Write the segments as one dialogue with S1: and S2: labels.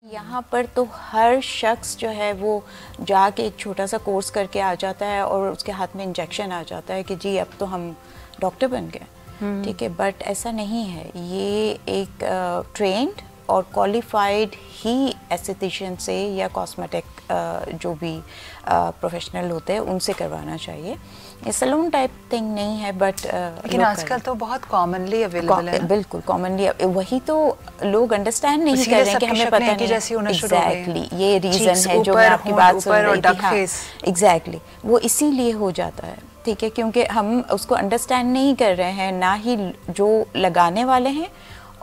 S1: यहाँ पर तो हर शख्स जो है वो जाके एक छोटा सा कोर्स करके आ जाता है और उसके हाथ में इंजेक्शन आ जाता है कि जी अब तो हम डॉक्टर बन गए, ठीक है। बट ऐसा नहीं है, ये एक ट्रेंड और क्वालिफाइड ही एस्थेटिशियन से या कॉस्मेटिक जो भी प्रोफेशनल होते हैं उनसे करवाना चाहिए। ये सैलून टाइप थिंग नहीं है, बट
S2: लेकिन आजकल तो बहुत कॉमनली अवेलेबल है।
S1: बिल्कुल कॉमनली, वही तो लोग अंडरस्टैंड नहीं कर रहे हैं कि हमें पता नहीं। एग्जैक्टली ये रीजन है जो मैं आपकी बात सुन रही थी। एग्जैक्टली वो इसीलिए हो जाता है, ठीक है, क्योंकि हम उसको अंडरस्टैंड नहीं कर रहे हैं, ना ही जो लगाने वाले हैं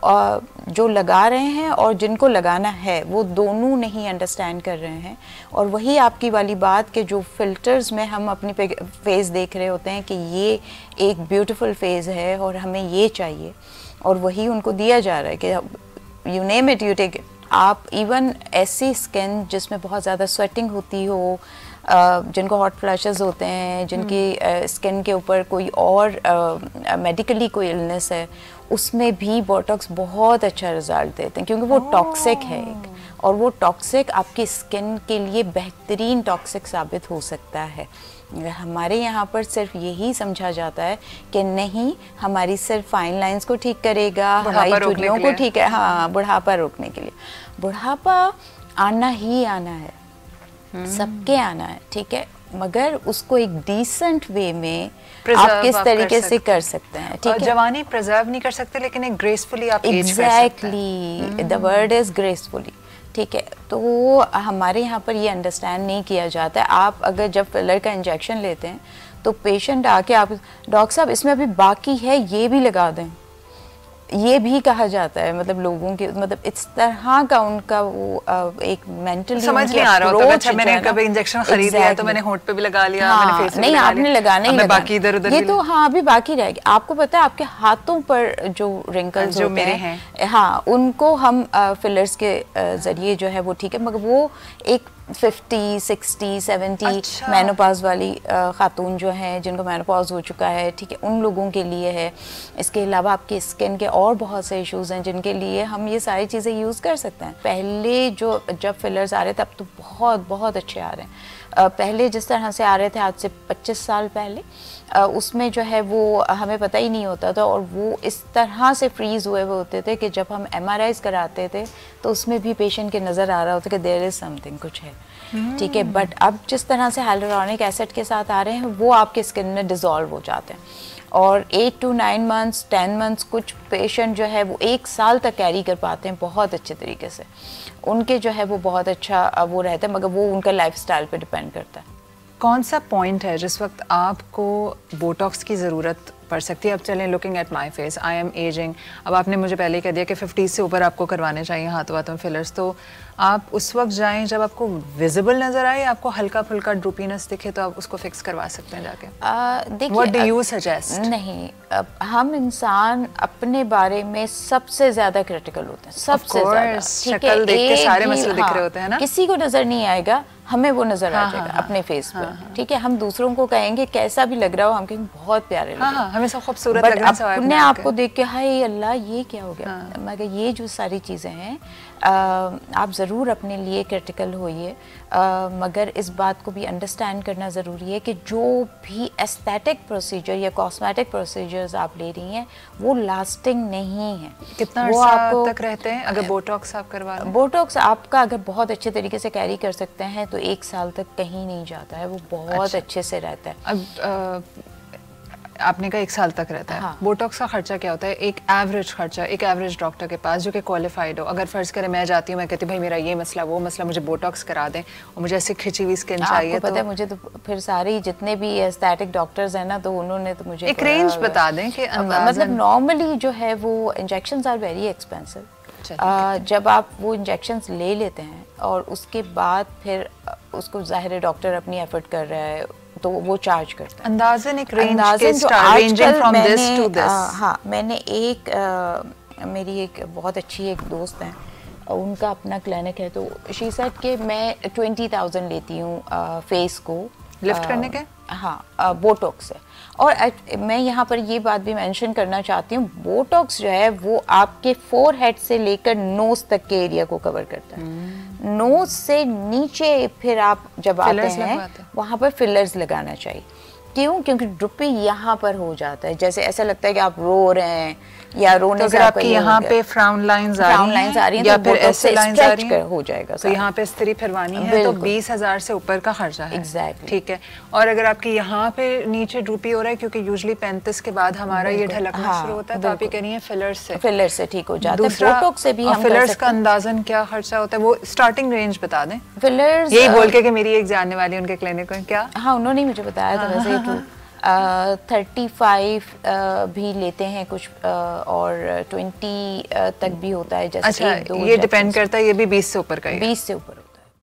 S1: और जो लगा रहे हैं और जिनको लगाना है वो दोनों नहीं अंडरस्टैंड कर रहे हैं। और वही आपकी वाली बात कि जो फिल्टर्स में हम अपनी फेस देख रहे होते हैं कि ये एक ब्यूटीफुल फेस है और हमें ये चाहिए, और वही उनको दिया जा रहा है कि you name it you take it. आप इवन ऐसी स्किन जिसमें बहुत ज़्यादा स्वेटिंग होती हो, जिनको हॉट फ्लैशेस होते हैं, जिनकी स्किन के ऊपर कोई और मेडिकली कोई इलनेस है, उसमें भी बोटॉक्स बहुत अच्छा रिजल्ट देते हैं, क्योंकि वो टॉक्सिक है एक, और वो टॉक्सिक आपकी स्किन के लिए बेहतरीन टॉक्सिक साबित हो सकता है। हमारे यहाँ पर सिर्फ यही समझा जाता है कि नहीं, हमारी सिर्फ फाइन लाइंस को ठीक करेगा, हमारी झुर्रियों को ठीक है, हाँ, बुढ़ापा रोकने के लिए। बुढ़ापा आना ही आना है, सबके आना है, ठीक है, मगर उसको एक डिसेंट वे में आप किस तरीके से कर सकते हैं, ठीक है।
S2: जवानी प्रिजर्व नहीं कर सकते, लेकिन एक ग्रेसफुली आप एज कर सकते हैं।
S1: Exactly, the word is gracefully, ठीक है। तो हमारे यहाँ पर ये अंडरस्टैंड नहीं किया जाता है। आप अगर जब फिलर का इंजेक्शन लेते हैं तो पेशेंट आके आप, डॉक्टर साहब इसमें अभी बाकी है, ये भी लगा दें, ये भी कहा जाता है। मतलब लोगों के, मतलब इस तरह का उनका वो एक मेंटली
S2: समझ नहीं आ रहा होता। अच्छा, मैंने कभी इंजेक्शन खरीद लिया तो मैंने होंठ पे भी लगा लिया,
S1: हाँ,
S2: मैंने फेस पे
S1: नहीं, आपने लगाना ही लगाना,
S2: बाकी इधर उधर
S1: ये तो हाँ अभी बाकी रहेगी। आपको पता है आपके हाथों पर जो रिंकल्स
S2: जो
S1: होते
S2: मेरे
S1: हैं,
S2: हैं,
S1: उनको हम फिलर्स के जरिए जो है वो ठीक है, मगर वो एक 50, 60, 70 मेनोपॉज वाली खातून जो हैं, जिनको मेनोपॉज हो चुका है, ठीक है, उन लोगों के लिए है। इसके अलावा आपकी स्किन के और बहुत से इश्यूज हैं जिनके लिए हम ये सारी चीज़ें यूज़ कर सकते हैं। पहले जब फिलर्स आ रहे थे, अब तो बहुत बहुत अच्छे आ रहे हैं। पहले जिस तरह से आ रहे थे आज से 25 साल पहले, उसमें जो है वो हमें पता ही नहीं होता था, और वो इस तरह से फ्रीज़ हुए हुए होते थे कि जब हम MRIs कराते थे तो उसमें भी पेशेंट के नज़र आ रहा होता कि देयर इज़ समथिंग, कुछ है, ठीक है। बट अब जिस तरह से हाइलुरोनिक एसिड के साथ आ रहे हैं, वो आपके स्किन में डिज़ोल्व हो जाते हैं, और 8 to 9 months, 10 months, कुछ पेशेंट जो है वो 1 साल तक कैरी कर पाते हैं बहुत अच्छे तरीके से। उनके जो है वो बहुत अच्छा वो रहता है, मगर वो उनका लाइफस्टाइल पे डिपेंड करता है।
S2: कौन सा पॉइंट है जिस वक्त आपको बोटॉक्स की ज़रूरत पड़ सकती है? अब चलें, looking at my face, I am ageing. अब आपने मुझे पहले ही कह दिया कि 50 से ऊपर आपको करवाने चाहिए हाथों हाथों फिलर्स, तो आप उस वक्त जाएं जब आपको विजिबल नजर आए, आपको हल्का फुल्का ड्रूपीनेस दिखे, तो आप उसको फिक्स करवा सकते हैं जाके।
S1: देखिए,
S2: व्हाट डू यू सजेस्ट?
S1: नहीं, हम इंसान अपने बारे में सबसे ज्यादा क्रिटिकल होते हैं, सबसे ज्यादा।
S2: शक्ल देख के सारे मसले दिख रहे होते हैं ना,
S1: किसी को नजर नहीं आएगा, हमें वो नजर आ जाएगा अपने फेस पे, ठीक है। हम दूसरों को कहेंगे कैसा भी लग रहा हो, हम कहेंगे बहुत प्यारे लग रहे हो,
S2: हमें सब खूबसूरत लग रहा है,
S1: अपने आप को देख के हाय अल्लाह ये क्या हो गया। मगर ये जो सारी चीज़ें हैं, आप ज़रूर अपने लिए क्रिटिकल होइए, मगर इस बात को भी अंडरस्टैंड करना ज़रूरी है कि जो भी एस्थेटिक प्रोसीजर या कॉस्मेटिक प्रोसीजर्स आप ले रही हैं वो लास्टिंग नहीं है।
S2: कितना अर्सा तक रहते हैं अगर बोटॉक्स आप करवा लें?
S1: बोटॉक्स आपका अगर बहुत अच्छे तरीके से कैरी कर सकते हैं तो 1 साल तक कहीं नहीं जाता है, वो बहुत अच्छे से रहता है।
S2: अब आपने कहा 1 साल तक रहता है। हाँ। बोटॉक्स का खर्चा क्या होता है, एक एवरेज खर्चा, एक एवरेज डॉक्टर के पास जो कि क्वालिफाइड हो? अगर फर्ज करें मैं जाती हूँ, मैं कहती हूँ भाई मेरा ये मसला वो मसला, मुझे बोटॉक्स करा दें और मुझे ऐसे खिंची हुई स्किन चाहिए,
S1: पता है मुझे तो फिर सारे जितने भी एस्थेटिक डॉक्टर्स हैं ना, तो उन्होंने तो मुझे
S2: एक रेंज बता दें कि
S1: मतलब नॉर्मली जो है वो इंजेक्शंस आर वेरी एक्सपेंसिव। जब आप वो इंजेक्शंस ले लेते हैं और उसके बाद फिर उसको ज़ाहिर है डॉक्टर अपनी एफर्ट कर रहा है तो वो चार्ज करता है।
S2: अंदाज़न एक ranging from this to this.
S1: हाँ, मैंने मेरी एक बहुत अच्छी एक दोस्त है, उनका अपना क्लिनिक है, तो शी सेड कि मैं 20,000 लेती हूँ फेस को
S2: लिफ्ट करने के।
S1: हाँ बोटॉक्स है। और मैं यहाँ पर ये बात भी मेंशन करना चाहती हूँ, बोटॉक्स जो है वो आपके फोरहेड से लेकर नोज तक के एरिया को कवर करता है। नोज से नीचे फिर आप जब आते हैं वहाँ पर फिलर्स लगाना चाहिए। क्यों? क्योंकि ड्रूपी यहाँ पर हो जाता है, जैसे ऐसा लगता है कि आप रो रहे हैं या रोने
S2: तो
S1: से
S2: आपके यहाँ पे फ्राउन लाइंस आ रही हैं या फिर ऐसे लाइंस आ रही हैं
S1: हो जाएगा।
S2: तो यहाँ पे स्त्री फिरवानी है तो 20,000 से ऊपर का खर्चा है।
S1: एग्जैक्टली
S2: ठीक है। और अगर आपके यहाँ पे नीचे ड्रूपी हो रहा है, क्योंकि यूजुअली 35 के बाद हमारा ये ढलकना शुरू होता है, तो आप ये कह रही हैं फिलर से ठीक हो जाता है। बोटॉक्स से भी हम फिलर्स का अंदाजन क्या खर्चा होता है, वो स्टार्टिंग रेंज बता दें।
S1: फिलर्स
S2: यही बोल के कि मेरी एक जानने वाली उनके क्लिनिक में क्या,
S1: हाँ उन्होंने मुझे बताया था वैसे 35 भी लेते हैं कुछ और 20 तक भी होता है। जैसे
S2: अच्छा, ये डिपेंड करता है, ये भी 20 से ऊपर का है।
S1: 20 से ऊपर